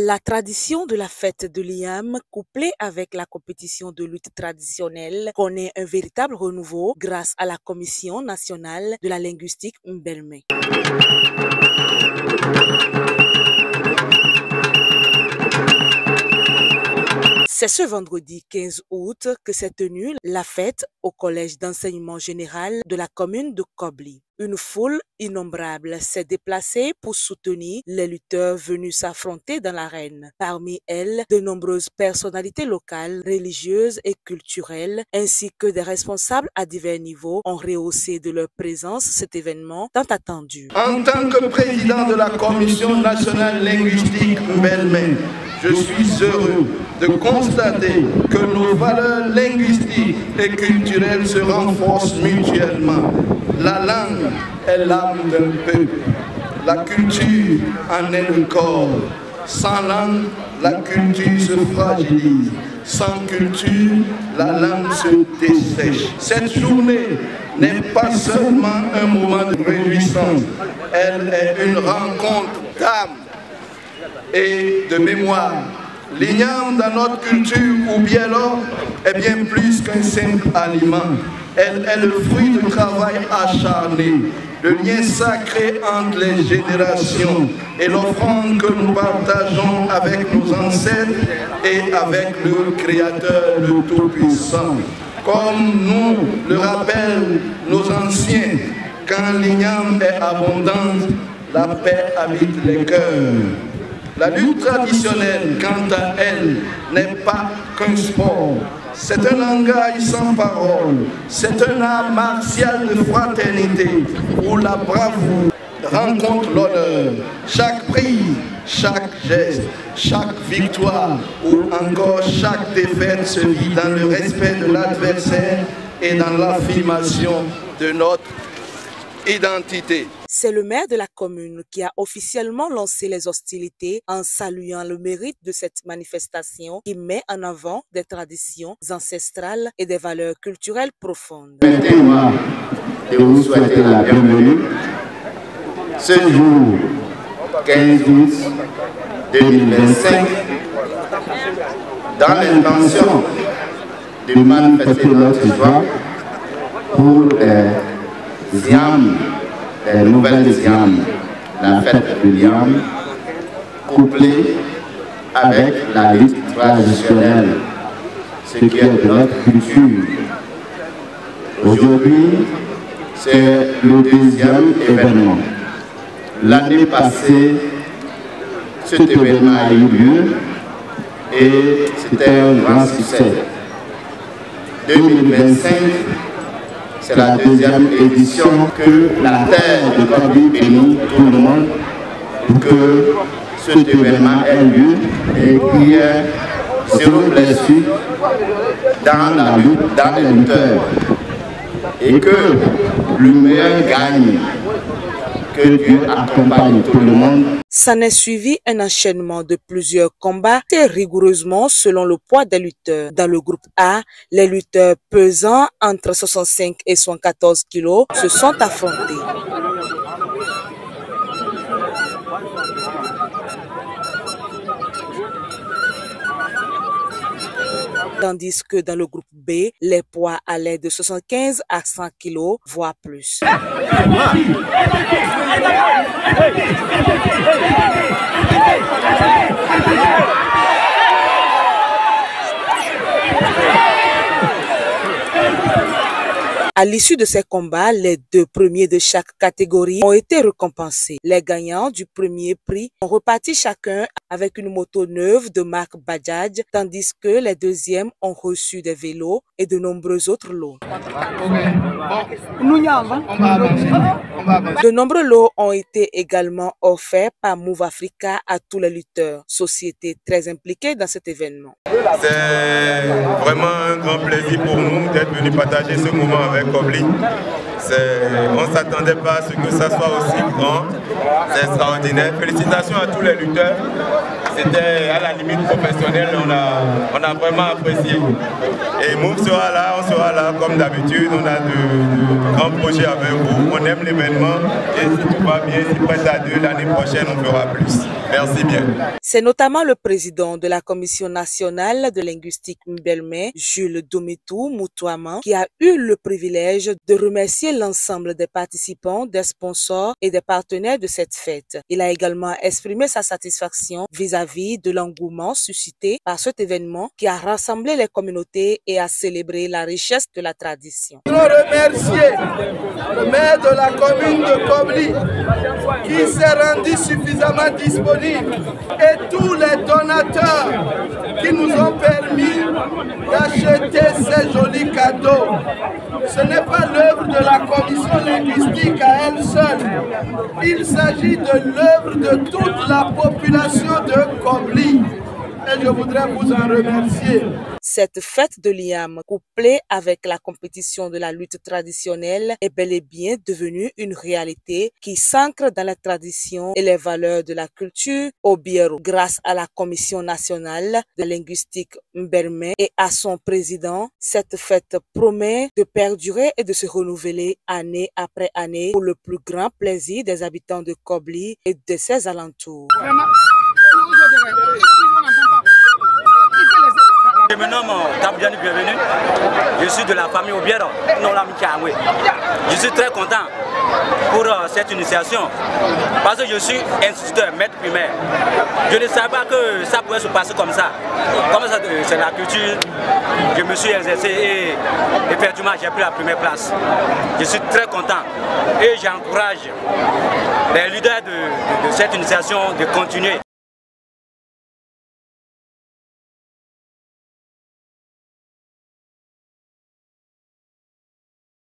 La tradition de la fête de l'Iam, couplée avec la compétition de lutte traditionnelle, connaît un véritable renouveau grâce à la Commission nationale de la linguistique Mbelme. C'est ce vendredi 15 août que s'est tenue la fête au collège d'enseignement général de la commune de Kobli. Une foule innombrable s'est déplacée pour soutenir les lutteurs venus s'affronter dans l'arène. Parmi elles, de nombreuses personnalités locales, religieuses et culturelles, ainsi que des responsables à divers niveaux ont rehaussé de leur présence cet événement tant attendu. En tant que président de la Commission nationale linguistique Mbelme, je suis heureux de constater que nos valeurs linguistiques et culturelles se renforcent mutuellement. La langue est l'âme d'un peuple. La culture en est le corps. Sans langue, la culture se fragilise. Sans culture, la langue se dessèche. Cette journée n'est pas seulement un moment de réjouissance. Elle est une rencontre d'âme et de mémoire. L'igname dans notre culture ou bien l'or est bien plus qu'un simple aliment. Elle est le fruit du travail acharné, le lien sacré entre les générations et l'offrande que nous partageons avec nos ancêtres et avec le Créateur, le Tout-Puissant. Comme nous le rappellent nos anciens, quand l'igname est abondante, la paix habite les cœurs. La lutte traditionnelle, quant à elle, n'est pas qu'un sport. C'est un langage sans parole. C'est un art martial de fraternité où la bravoure rencontre l'honneur. Chaque prise, chaque geste, chaque victoire ou encore chaque défaite se vit dans le respect de l'adversaire et dans l'affirmation de notre identité. C'est le maire de la commune qui a officiellement lancé les hostilités en saluant le mérite de cette manifestation qui met en avant des traditions ancestrales et des valeurs culturelles profondes. Permettez-moi de vous souhaiter la bienvenue ce jour 15 août 2025 dans l'intention de manifester notre joie pour les Iam, les nouvelles Iam, la fête de l'Iam, couplée avec la lutte traditionnelle, ce qui est de notre culture. Aujourd'hui, c'est le deuxième événement. L'année passée, cet événement a eu lieu et c'était un grand succès. 2025, c'est la deuxième édition que la terre de Kobli bénit tout le monde pour que cet événement ait lieu et qu'il y ait zéro blessure dans la lutte, dans les lutteurs et que le meilleur gagne, que Dieu accompagne tout le monde. S'en est suivi un enchaînement de plusieurs combats rigoureusement selon le poids des lutteurs. Dans le groupe A, les lutteurs pesant entre 65 et 74 kilos se sont affrontés. Tandis que dans le groupe B, les poids allaient de 75 à 100 kilos, voire plus. À l'issue de ces combats, les deux premiers de chaque catégorie ont été récompensés. Les gagnants du premier prix ont reparti chacun avec une moto neuve de marque Bajaj, tandis que les deuxièmes ont reçu des vélos et de nombreux autres lots. De nombreux lots ont été également offerts par Move Africa à tous les lutteurs, société très impliquée dans cet événement. C'est vraiment un grand plaisir pour nous d'être venus partager ce moment avec Kobli. On ne s'attendait pas à ce que ça soit aussi grand, c'est extraordinaire. Félicitations à tous les lutteurs. c'était à la limite professionnelle, on a vraiment apprécié. Et Move sera là, on sera là comme d'habitude, on a de grands projets avec vous, on aime l'événement et si tout va bien, si prête à deux, l'année prochaine on fera plus. Merci bien. C'est notamment le président de la Commission nationale de linguistique Mbelme, Jules Dometou Moutouama, qui a eu le privilège de remercier l'ensemble des participants, des sponsors et des partenaires de cette fête. Il a également exprimé sa satisfaction vis-à-vis de l'engouement suscité par cet événement qui a rassemblé les communautés et a célébré la richesse de la tradition. Nous remercier le maire de la commune de Kobli qui s'est rendu suffisamment disponible et tous les donateurs qui nous ont permis d'acheter ces jolis cadeaux. Ce n'est pas l'œuvre de la commission linguistique à elle seule. Il s'agit de l'œuvre de toute la population de Kobli. Et je voudrais vous en remercier. Cette fête de l'IAM, couplée avec la compétition de la lutte traditionnelle, est bel et bien devenue une réalité qui s'ancre dans la tradition et les valeurs de la culture au Biero. Grâce à la Commission nationale de linguistique Mbelme et à son président, cette fête promet de perdurer et de se renouveler année après année pour le plus grand plaisir des habitants de Kobli et de ses alentours. Je me nomme Gabriel Bienvenu, je suis de la famille Obiero, non la Mikawe. Je suis très content pour cette initiation parce que je suis instituteur, maître primaire. Je ne savais pas que ça pouvait se passer comme ça. Comme ça, c'est la culture, je me suis exercé et effectivement j'ai pris la première place. Je suis très content et j'encourage les leaders de cette initiation de continuer.